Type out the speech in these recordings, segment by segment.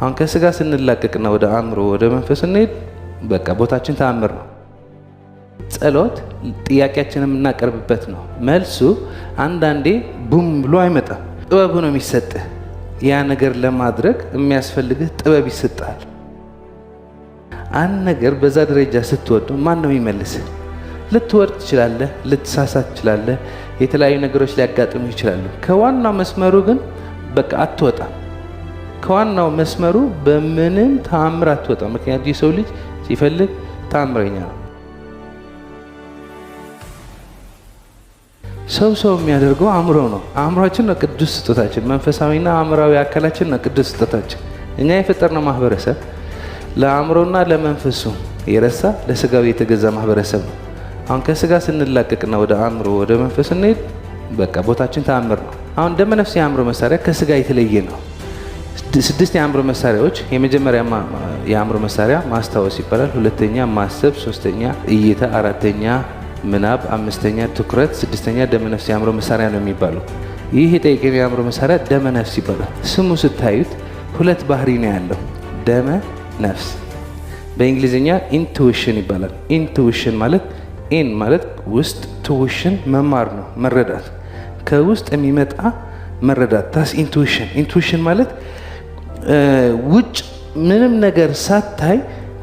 አሁን ከስጋ ስንላቀቅና ወደ አእምሮ ወደ መንፈስ እንሄድ በቃ ቦታችን ተአምር ነው። ጸሎት ጥያቄያችንን የምናቀርብበት ነው። መልሱ አንዳንዴ ቡም ብሎ አይመጣም። ጥበቡ ነው የሚሰጥህ። ያ ነገር ለማድረግ የሚያስፈልግህ ጥበብ ይሰጣል። አንድ ነገር በዛ ደረጃ ስትወደው ማን ነው የሚመልስህ? ልትወርድ ትችላለህ፣ ልትሳሳት ትችላለህ፣ የተለያዩ ነገሮች ሊያጋጥሙ ይችላሉ። ከዋናው መስመሩ ግን በቃ አትወጣም። ከዋናው መስመሩ በምንም ተአምር አትወጣም። ምክንያቱም የሰው ልጅ ሲፈልግ ተአምረኛ ነው። ሰው የሚያደርገው አእምሮ ነው። አእምሮአችን ነው ቅዱስ ስጦታችን። መንፈሳዊና አእምራዊ አካላችን ነው ቅዱስ ስጦታችን። እኛ የፈጠርነው ማህበረሰብ ለአእምሮና ለመንፈሱ የረሳ ለስጋው የተገዛ ማህበረሰብ ነው። አሁን ከስጋ ስንላቀቅና ወደ አእምሮ ወደ መንፈስ እንሄድ በቃ ቦታችን ተአምር ነው። አሁን ደመ ነፍስ የአእምሮ መሳሪያ ከስጋ የተለየ ነው። 6 የአእምሮ መሳሪያዎች። የመጀመሪያ የአእምሮ መሳሪያ ማስታወስ ይባላል። ሁለተኛ ማሰብ፣ ሶስተኛ እይታ፣ አራተኛ ምናብ፣ አምስተኛ ትኩረት፣ ስድስተኛ ደመ ነፍስ የአእምሮ መሳሪያ ነው የሚባለው። ይህ የጠየቀኝ የአእምሮ መሳሪያ ደመ ነፍስ ይባላል። ስሙ ስታዩት 2 ባህሪ ነው ያለው። ደመ ነፍስ በእንግሊዝኛ ኢንቱዊሽን ይባላል። ኢንቱዊሽን ማለት ኢን ማለት ውስጥ፣ ቱዊሽን መማር ነው መረዳት፣ ከውስጥ የሚመጣ መረዳት። ታስ ኢንቱዊሽን። ኢንቱዊሽን ማለት ውጭ ምንም ነገር ሳታይ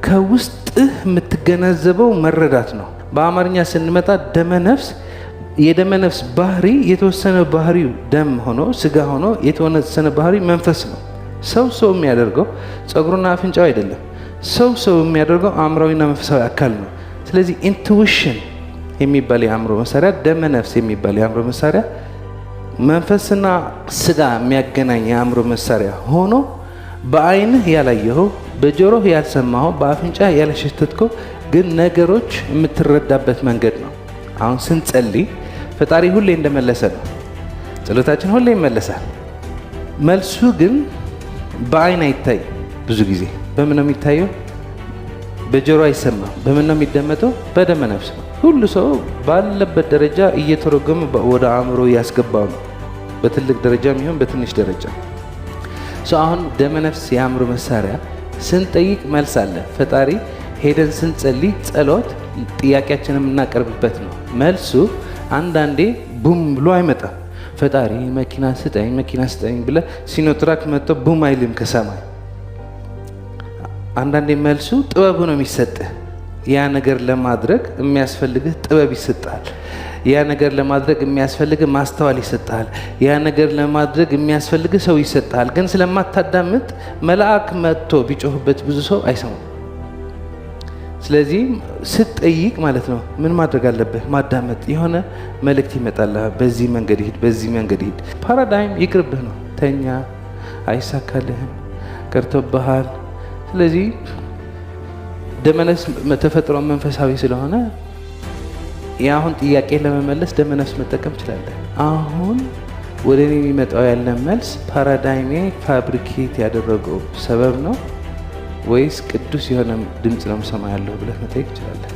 ከውስጥህ የምትገነዘበው መረዳት ነው። በአማርኛ ስንመጣ ደመ ነፍስ፣ የደመ ነፍስ ባህሪ የተወሰነ ባህሪው ደም ሆኖ ስጋ ሆኖ የተወሰነ ባህሪ መንፈስ ነው። ሰው የሚያደርገው ጸጉሩና አፍንጫው አይደለም። ሰው የሚያደርገው አእምራዊና መንፈሳዊ አካል ነው። ስለዚህ ኢንቱዊሽን የሚባል የአእምሮ መሳሪያ፣ ደመ ነፍስ የሚባል የአእምሮ መሳሪያ መንፈስና ስጋ የሚያገናኝ የአእምሮ መሳሪያ ሆኖ በአይንህ ያላየኸው፣ በጆሮህ ያልሰማኸው፣ በአፍንጫ ያልሸተትከው ግን ነገሮች የምትረዳበት መንገድ ነው። አሁን ስንጸልይ ፈጣሪ ሁሌ እንደመለሰ ነው። ጸሎታችን ሁሌ ይመለሳል። መልሱ ግን በአይን አይታይ። ብዙ ጊዜ በምን ነው የሚታየው? በጆሮ አይሰማም። በምን ነው የሚደመጠው? በደመ ነፍስ ነው። ሁሉ ሰው ባለበት ደረጃ እየተረጎመ ወደ አእምሮ እያስገባው ነው። በትልቅ ደረጃ የሚሆን በትንሽ ደረጃ። አሁን ደመ ነፍስ የአእምሮ መሳሪያ ስንጠይቅ መልስ አለ። ፈጣሪ ሄደን ስንጸልይ ጸሎት ጥያቄያችንን የምናቀርብበት ነው። መልሱ አንዳንዴ ቡም ብሎ አይመጣም። ፈጣሪ መኪና ስጠኝ ብለህ ሲኖትራክ መጥቶ ቡም አይልም ከሰማይ። አንዳንዴ መልሱ ጥበቡ ነው የሚሰጥህ። ያ ነገር ለማድረግ የሚያስፈልግህ ጥበብ ይሰጣል። ያ ነገር ለማድረግ የሚያስፈልግህ ማስተዋል ይሰጣል። ያ ነገር ለማድረግ የሚያስፈልግህ ሰው ይሰጣል። ግን ስለማታዳምጥ መልአክ መጥቶ ቢጮህበት ብዙ ሰው አይሰማም። ስለዚህ ስትጠይቅ ማለት ነው ምን ማድረግ አለብህ? ማዳመጥ። የሆነ መልእክት ይመጣልሃል። በዚህ መንገድ ሂድ፣ በዚህ መንገድ ሂድ። ፓራዳይም ይቅርብህ ነው። ተኛ፣ አይሳካልህም፣ ቀርቶብሃል። ስለዚህ ደመነፍስ ተፈጥሮ መንፈሳዊ ስለሆነ የአሁን ጥያቄ ለመመለስ ደመነፍስ መጠቀም ትችላለህ። አሁን ወደ እኔ የሚመጣው ያለ መልስ ፓራዳይሜ ፋብሪኬት ያደረገው ሰበብ ነው ወይስ ቅዱስ የሆነ ድምፅ ነው የምሰማ ያለሁ ብለህ መጠየቅ ትችላለህ።